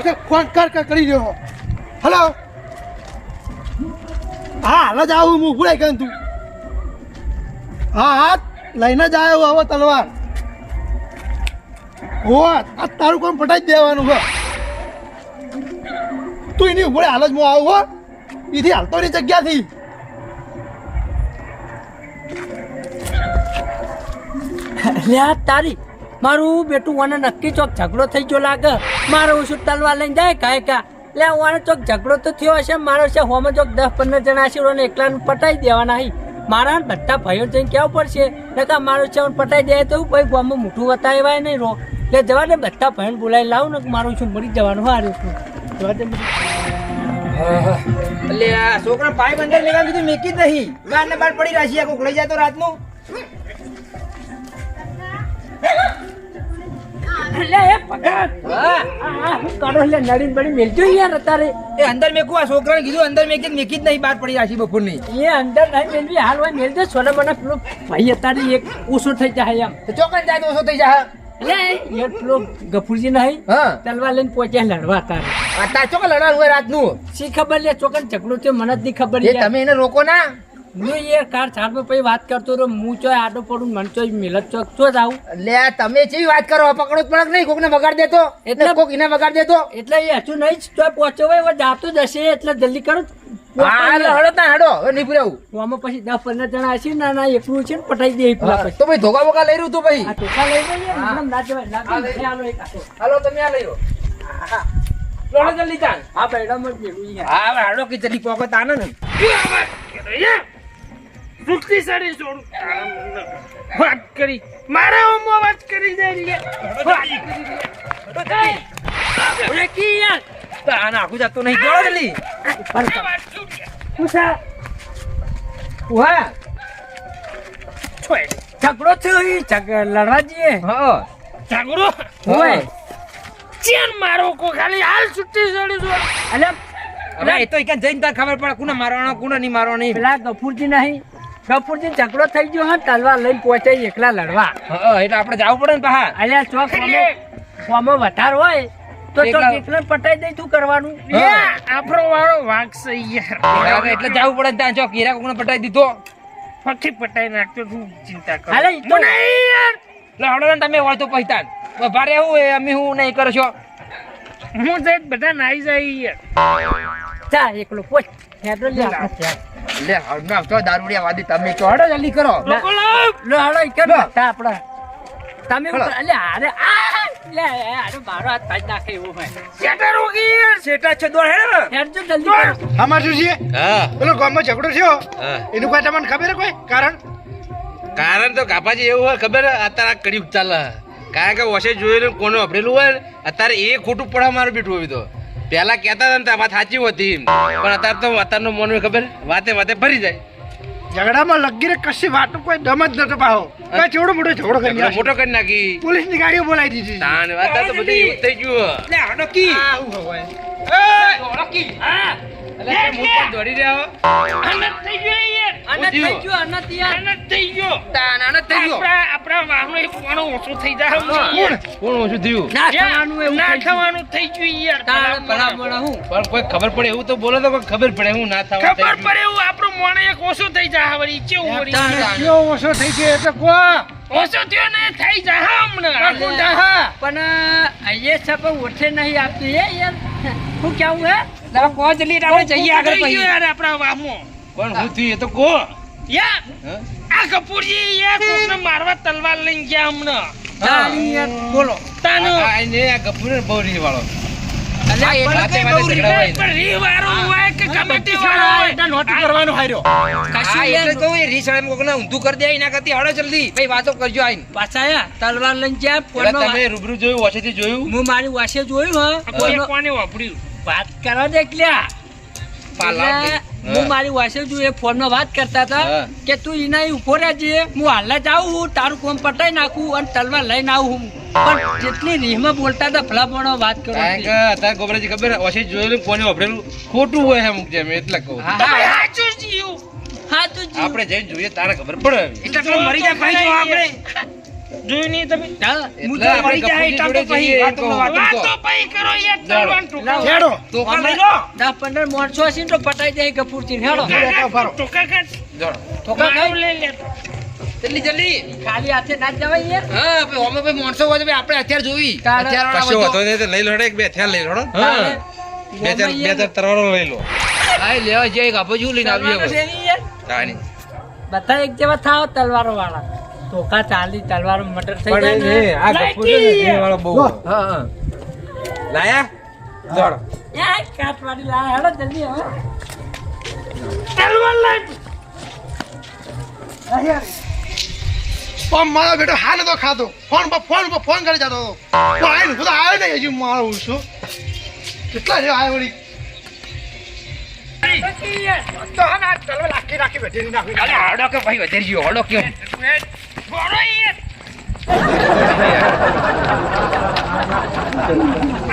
છે ફોન કરી રહ્યો હલો હા હાલ જ આવું હું ભૂલાઈ ગયો તું હા હા લઈને જ આવ્યો હવે તલવાર હો આ તારું કોણ પટાઈ જ દેવાનું છે તું એની ઉભો હાલ જ હું આવું હો એથી હાલતો ની જગ્યાથી લ્યા તારી મારું બેટું ઓને નક્કી ચોક ઝઘડો થઈ ગયો લાગે મારો ઓછું તલવાર લઈને જાય કાંઈ કા લે ઓને ચોક ઝઘડો તો થયો હશે મારો છે હોમાં ચોક 10-15 જણા હશે ઓને એકલાને પટાઈ દેવાના હી મારા બધા ભાઈઓ જઈને કેવું પડશે નકા મારો છે ઓને પટાઈ દે તો ભાઈ ગામમાં મોટું વતાવાય નહીં રો એટલે જવા દે બધા ભાઈને બોલાવી લાવું ને મારું શું મરી જવાનું હારે જવા દે એટલે આ છોકરા પાઇપ અંદર લેવા કીધું મેકી જ નહીં બાર ને બાર પડી રાશિયા કોક લઈ જાય તો રાતનું લે એ પકડ હું કાઢો લે નડીન બડી મેલજો યાર અત્યારે એ અંદર મેકું આ છોકરાને કીધું અંદર મેકી જ નહીં બાર પડી રાશી બપોરની એ અંદર નહીં મેલવી હાલ હોય મેલજો છોડે મને પેલો ભાઈ અત્યારે એક ઓછો થઈ જાય એમ તો ચોકન જાય તો ઓછો થઈ જાય લે યાર પેલો ગફુરજી નહીં હા તલવાર લઈને પહોંચ્યા લડવા તારે આ તા ચોકન લડાનું હોય રાતનું શી ખબર લે ચોકન ઝઘડો થયો મને જ નહીં ખબર એ તમે એને રોકો ના હું યાર કાર છાડમાં પછી વાત કરતો રહ્યો હું ચોય આડો પડું મન ચોય મિલત ચોક ચો જાઉં લે તમે ચેવી વાત કરો પકડો જ પડક નહીં કોકને વગાડ દેતો એટલે કોક એને વગાડ દેતો એટલે એ હજુ નહીં જ ચોય પહોંચો હોય જાતો જ હશે એટલે જલ્દી કરો હા હડો તા હડો હવે નહીં પુરાવું આમાં પછી 10-15 જણા હશે ના એકલું છે ને પટાઈ દે પેલા પછી તો ભાઈ ધોકા બોકા લઈ રહ્યું તું ભાઈ આ ટોકા લઈ જઈએ એકદમ ના જવાય ના હાલો એક આટો હાલો તમે આ લઈ લો લોડો જલ્દી ચાલ હા બેડા મત ભેગું યાર હા હવે હડો કે જલ્દી પોકો તાને ને રૂકતી સાડી છોડ વાત કરી મારે ઓમો વાત કરી દે રે ઓરે કી યાર આના આખું જાતો નહીં જોડો જલ્દી પૂછા ઉહા ઝઘડો થયો ઈ લડવા જઈએ હા ઝઘડો હોય ચેન મારો કો ખાલી હાલ છૂટી સાડી છોડ અલે હવે એ તો ઈકન જઈને તાર ખબર પડે કોને મારવાનો કોને નહીં મારવાનો પેલા ગફુરજી નહીં ગફુરજી ઝઘડો થઈ ગયો હા તલવાર લઈને પહોંચે એકલા લડવા હા એટલે આપણે જવું પડે ને પાહા અલ્યા ચોક ફોમાં વધાર હોય તો એકલા પટાઈ દઈ તું કરવાનું આપણો વાળો વાઘ છે યાર એટલે જવું પડે ને ત્યાં જો કેરા કોને પટાઈ દીધો ફકી પટાઈ નાખતો તું ચિંતા કર હાલે ઈ તો યાર એટલે હડો ને તમે વળતો પૈતાન ભારે હું અમે હું નહીં કરો છો હું જઈ બધા નાઈ જાય યાર જા એકલો પોચ હેડો લે લે હડના તો દારૂડિયા વાદી તમે તો હડો જલ્દી કરો લોકો લો હાલો ઈ કર તા આપડા તમે અલે અરે લે અરે મારો હાથ તાજ નાખે એવો ભાઈ સેટા રોકી યાર સેટા છે દોડ હેડો હેડજો જલ્દી કર આમાં શું છે હા પેલો ગામમાં ઝઘડો થયો હા. એનું કોઈ તમને ખબર હે કોઈ કારણ કારણ તો કાપાજી એવું હોય ખબર અત્યારે આ કડિયુગ ચાલે કારણ કે વસે જોયેલું કોને વાપરેલું હોય ને, અત્યારે એ ખોટું પડવા મારું બેઠું હોય તો પેલા કહેતા હતા ને તો વાત સાચી હતી પણ અત્યારે તો અત્યારનો મન ખબર વાતે વાતે ફરી જાય ઝઘડામાં લગીરે કશી વાતો કોઈ દમ જ નતો પાહો કોઈ ચેવડો મોટો ઝઘડો કરી નાખ્યો. મોટો કરી નાખી પોલીસની ગાડીઓ બોલાવી દીધી તાણ વાત તો બધી એવું જ થઈ ગયું લે હડો કી આવું હોય હડો કી હા એટલે તમે હું પણ દોડી રહ્યા હો અનત થઈ ગયો યાર અનત થઈ ગયો અનત યાર અનત થઈ ગયો તાનાનો થઈ ગયો આપણા વાહનો એક કોણો ઓછો થઈ જાય કોણ ઓછું થયું ના થવાનું એવું ના થઈ ગયું. થવાનું થઈ ગયું યાર તારે ભલામણ હું પણ કોઈ ખબર પડે એવું તો બોલો તો કોઈ ખબર પડે હું ના થવા ખબર પડે એવું આપણો મોણે એક ઓછો થઈ જાય વળી કેવું વળી કયો ઓછો થઈ ગયો એટલે કો ઓછો થયો ને થઈ જાય હમણાં પણ અહીંયા છે પણ ઓઠે નહીં આપતું એ યાર હું કેવું હે તમે કો જલ્દી આપણે જઈએ આગળ થઈ પછી ગયું યાર આપણા વાહમાં પણ હું થયું એ તો કહો યાર હા? આ કપૂરજી યાર કોકને મારવા તલવાર લઈને ગયા હમણાં તારી યાર બોલો તાનો આ એને આ ગફુર બહુ રીત વાળો અલ્યા એટલે વાતે કઈ વાતે બહુ ઝઘડા હોય ને. પણ રી વાળો હોય કે કમિટી વાળો હોય એટલે નોતું કરવાનું હાર્યો હા એટલે કહું એ રીસળે કોકને ઊંધું કરી દે એના કરતી હડો જલ્દી ભાઈ વાતો કરજો આઈને પાછા આયા તલવાર લઈને જ્યાં એટલે ફોનમાં તમે રૂબરૂ જોયું વસેથી જોયું હું મારી વાસે જોયું હા કોઈ ફોનમાં કોને વાપર્યું વાત કરવા દે ક્યાં પાલા એટલે હું મારી વાસે જોયું એ ફોનમાં વાત કરતા હતા હા. કે તું એના અહીં ઉભો રહેજે હું હાલ જ આવું તારું કોમ પટાઈ નાખું અને તલવાર લઈને આવું હું પણ જેટલી રીહમાં બોલતા હતા ભલામણો વાત કરો કારણ કે અત્યારે ગોબરાજી ખબર વસે જોયેલું કોને વાપરેલું ખોટું હોય એમ કે એમ એટલે કહું હા, તમે હા. સાચું જીવ હા તું જી આપણે જઈને જોઈએ તારે ખબર પડે એટલે તો મરી જાય ભાઈ જો આપણે જોયું નહીં તમે હા, હું એટલે તો આપણે મરી જાય કપૂરજી જોડે તો પછી જઈએ, વાતો કહો. વાતો. વાતો પછી કરો યાર તલવાન ટોકા હેડો ટોકા લઈ લો 10-15 માણસો હશે ને તો પટાઈ જાય કપૂરજી હેડો ટોકા કાઢ જોડો. ટોકા માનવ ખાઈ લઈ લે જલ્દી જલ્દી ખાલી હાથે ના જ જવાય યાર હા ભાઈ ઓમે ભાઈ માણસો હોય તો ભાઈ આપણે અત્યારે જોવી તારે અત્યારે કશો હોતો નહીં તો લઈ લો હેડો, એક બે થયા લઈ લો હેડો. તારે બે ચાર તરવારો લઈ લો. હા લેવા જઈએ કાપો શું લઈને આવીએ તલવારો હવે. છે નહીં યાર. તાણી. બધા એક જેવા થાવ તલવારો વાળા ટોકા ચાલી તલવારો મટર થઈ પણ જાય એ ને આ ગફુર છે ને, એ વાળો બહુ હા હા લાયા જોડો. યાર કાટવાડી લા હેડો જલ્દી હવે તલવાર લઈ પણ મારો બેટો હા નતો ખાતો ફોન પર ફોન કરી જતો હતો તો આય ને બધા આવે ને હજી મારો ઉડશો કેટલા છે આય વળી તો હા ના તલવાર રાખી બેઠી નાખી અરે હડો કે ભાઈ વધારી ગયો હડો કે બોરો યાર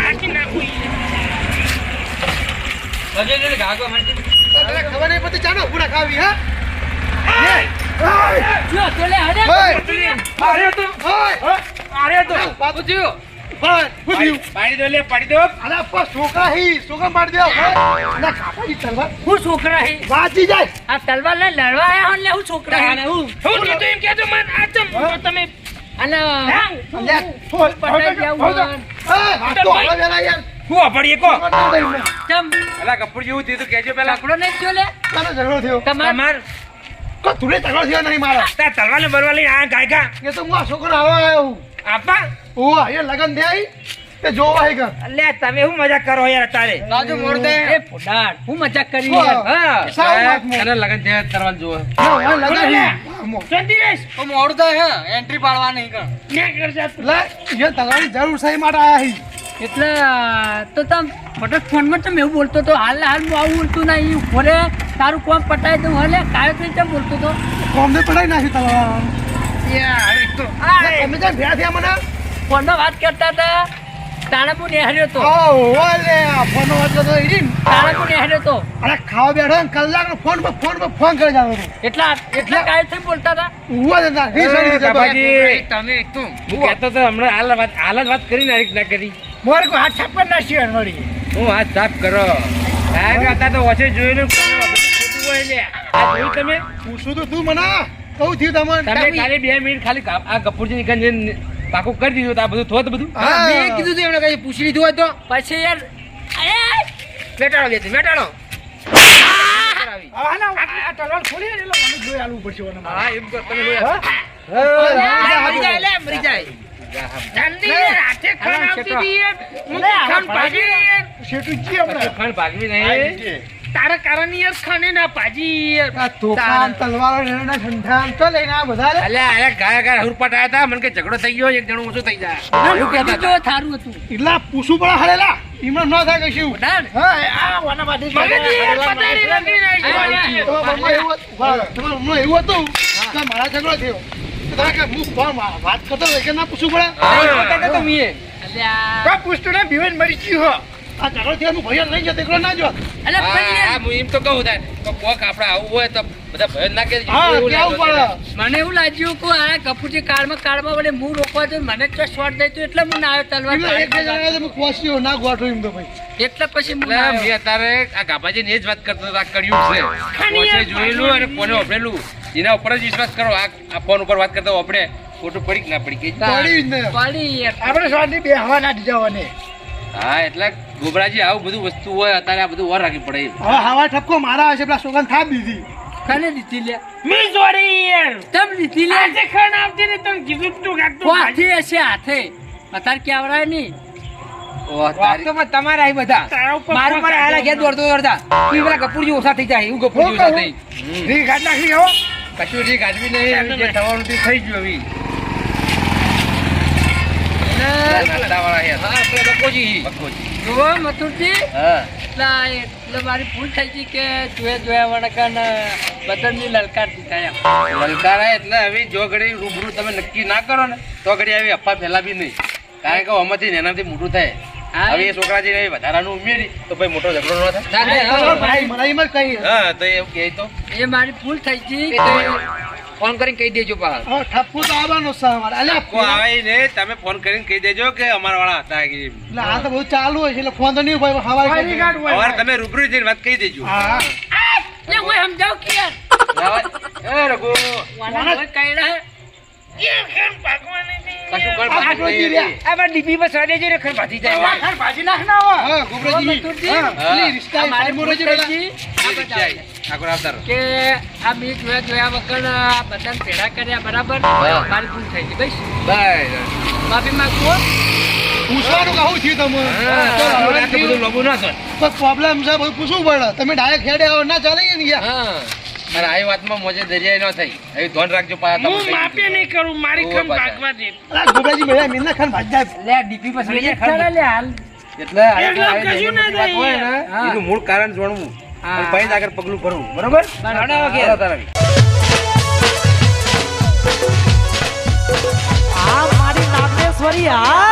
આખી નાખું લગે ગાગો મારતી તને ખબર નહીં પડતી ચાલો પૂરા ખાવી હા જો તો લે હડે અરે તો અરે તો શું થયું પાડી દો લે, પાડી દો. અલા પર છોકરા મારી દેવ ના કાપાજી તલવાર હું છોકરા હે વાંચી જાય આ તલવાર લઈને લડવા આયા હો લે હું છોકરા હે ને હું હું કીધું એમ કહેજો મને આ ચમ તમે અને અલ્યા ફોન પટાઈ જાવું વાતો હવે વેલા યાર હું અપડીએ કો. ચમ અલા ગફુર જેવું થયું તું કહેજો પેલા. ઝઘડો નહીં થયો લે તારો ઝઘડો થયો તમાર તમાર કો તુને ઝઘડો થયો નહીં મારો તાર તલવાર ને બરવા લઈને આ ગાયકા એ તો હું આ છોકરો આવા આવ્યો હું આપા. ઓવા એ લગન દે આઈ તે જોવા હે કર લે તમે શું મજાક કરો યાર તારે. બાજુ મોડ દે એ ફોડાડ હું મજાક કરી ઓહ. યાર હા સાવ વાત મોં. તને લગન થયા તરવાલ જોવે. ના લગન શાંતિ રહેશ ઓ મોડ દે હે એન્ટ્રી પાડવા નહીં કર ને કરજા લે એ તલવારની જરૂર છે એ માટે આયા હી એટલે તો તમ ફટક ફોનમાં તમે એવું બોલતો તો હાલ હું આવું બોલતું નહીં ફોરે તારું કોમ પટાઈ દઉં હલે કાયો થઈ કેમ બોલતો તો કોમને પડાઈ નાખી તલવાર યાર તો તમે જ્યાં ભેળા થયા મને ફોનમાં વાત કરતા હતા તાણપુ નેહર્યો તો ઓલે આ ફોનો વાતલો તો ઈડીન તાણપુ નેહર્યો તો અરે ખાવા બેઠો ને કલાકનો ફોન કરી જાતો હતો એટલા કાયો થઈ બોલતા હતા ઉવા જતા રીસડી બાબાજી. તમે એક તું હું કહેતો તો હમણાં હાલ જ વાત કરી નાખી ના કરી. મોરે કો હાથ છાપર ના શિયર મળી હું હાથ સાફ કરો. કારણ કે અત્યારે તો વચ્ચે જોયેલું કોનું અભિનય ખોટું હોય લે. આ જોયું તમે પૂછું તો તું મને કહું થયું તમે તમને ખાલી 2 મિનિટ ખાલી આ ગફુરજી નીકળીને પાકું કરી દીધું તો આ બધું થોત બધું. હા મેં કીધું તું એમને કઈ પૂછી લીધું હોય તો પછી યાર બેટાડો બે બેટાડો આ તલવાર ખોલી એટલે મને જોઈ આલવું પડશે ઓને હા એમ કર તમે લો યાર. મરી જાય લે મરી જાય ઠંડી રાતે ખાન આવતી હતી યાર મુકે ખાન ભાજી યાર શેઠું જી હમણાં ખાંડ ભાગવી નહીં. તારા કારણ યાર ખાને ના ભાજી યાર આ તોફાન તલવારો ને ઠંડા તો લઈને આ બધા લે. અલ્યા અલ્યા ગાયા ગાયા હુરપાટ આયા હતા મને કે ઝઘડો થઈ ગયો એક જણો ઓછો થઈ જાય એવું કહેતા હતા. જો થારું હતું એટલા પૂછવું પડે હળેલા એમાં ન થાય કશું ફોડાડ હા આ વાના માટે મગજ યાર પતાડી નથી નાખી તમારું મનમાં એવું હતું કે મારા ઝઘડો થયો તો તમે કે હું કોણ વાત કરતો હોય કે ના પૂછવું પડે અલ્યા કોઈ પૂછતું ને બીવેન મરી ગયું હો આ ઝઘડો થયો હું ભૈયા લઈ જતો એકલો ના જો અલ્યા હા, પણ હા, યાર હું એમ તો કહું થાય તો કોક આપણે આવું હોય તો બધા ભય ના કે હા એવું કેવું લાગે પડે મને એવું લાગ્યું કે આ કપૂરજી કાળમાં વડે હું રોકવા જો મને તો શોર્ટ દઈ તો એટલે હું ના આવ્યો તલવાર એક બે જણા તો કોસ્યો ના ગોઠો એમ તો ભાઈ એટલે પછી હું એટલે ના મેં આવ્યો. અત્યારે આ ગાભાજીને એ જ વાત કરતો હતો, આ કળિયુગ છે કોચે જોયેલું અને કોને વાપરેલું એના ઉપર જ વિશ્વાસ કરો. આ ફોન ઉપર વાત કરતા આપણે ખોટું પડી કે ના પડી કે પડી જ ને પડી યાર. આપણે શાંતિ બે હવા ના દીજાવાની હા એટલે ગોબરાજી આવું બધું વસ્તુ હોય અત્યારે આ બધું વાર રાખવી પડે. હવે હવા ઠપકો મારા હશે પેલા સોગન થાપ દીધી કને દીધી લે મી જોડી યાર તમ દીધી લે આજે ખાન આવતી ને તને કીધું તું કાકતો હાથે હશે હાથે અત્યારે કેવરાય નહીં વાસ્તવમાં તમારા અહીં બધા તારા ઉપર મારું પર આલા ઘેર દોડતા તું પેલા કપૂરજી ઓછા થઈ જાય એવું કપૂરજી ઓછા થઈ રી ગાડ નાખી હો કશું રી ગાજવી નહીં હવે જે થવાનું તે થઈ ગયું હવે. ધંધાવાળા યાર. હા પેલા કપૂરજી બકોજી. જોવો મથુરજી હા એટલે મારી ભૂલ થઈ ગઈ કે જોયા વણકન બદનની લલકાર દીધા એમ લલકારા એટલે હવે જો ઘડી રૂબરૂ તમે નક્કી ના કરો ને તો ઘડી આવી અફવા ફેલાવી નહીં. કારણ કે આમાંથી નાનાથી મોટું થાય. હા. હવે એ છોકરા જે વધારાનું ઉમેરી તો ભાઈ મોટો ઝઘડો ન થાય. ના, ના, ભાઈ મને એમ જ કહી હા તો એવું કહે તો એ મારી ભૂલ થઈ ગઈ એ તો કે ફોન કરીને કહી દેજો પા હવે ઠપકો તો આવવાનો છે અમારે અલ્યા કોઈ આવે ને તમે ફોન કરીને કહી દેજો કે અમારા વાળા હતા કે એટલે આ તો બધું ચાલુ હોય છે એટલે ફોન તો નહીં ભાઈ ફાયરી હવારે ગાંઠ હોય અમારે તમે રૂબરૂ જઈને વાત કહી દેજો હા લે હું સમજાવ કે યાર એ રઘુ વાના કોઈ કઈડા હે કશું કર આ ગોજી રહ્યા. આ બા ડીપી પર સાડે જઈને ખર ભાજી જાય વાખર ભાજી નાખ ના હોય હા ગોબરાજી પેલી રિશ્તા મારી મોરોજી પેલા ઠાકોર આવતાર કે આ મી જોયા વગર આ બધાને ભેળા કર્યા બરાબર મારી ભૂલ થઈ ગઈ બસ બાય માફી માંગો પૂછવાનું કહું થયું તમે બધું લોબુ ના થાય કોઈ પ્રોબ્લેમ છે બધું પૂછવું પડે તમે ડાયરેક્ટ હેડે આવો ના ચાલે ને યાર હા અને આ વાતમાં મોજે દરિયાઈ ન થઈ એ ધોન રાખજો પાછા હું માપે નહીં કરું મારી ખમ ભાગવા દે અલા ગોબરાજી મેળા મીના ખાન ભાજ જાય લે ડીપી પર સાડે ચાલે લે હાલ એટલે આ એકલો કશું ના વાત હોય ને હા. એનું મૂળ કારણ જાણવું હા. અને પછી જ આગળ પગલું ભરવું બરોબર સાડા વાગે આ મારી નાગેશ્વરી આ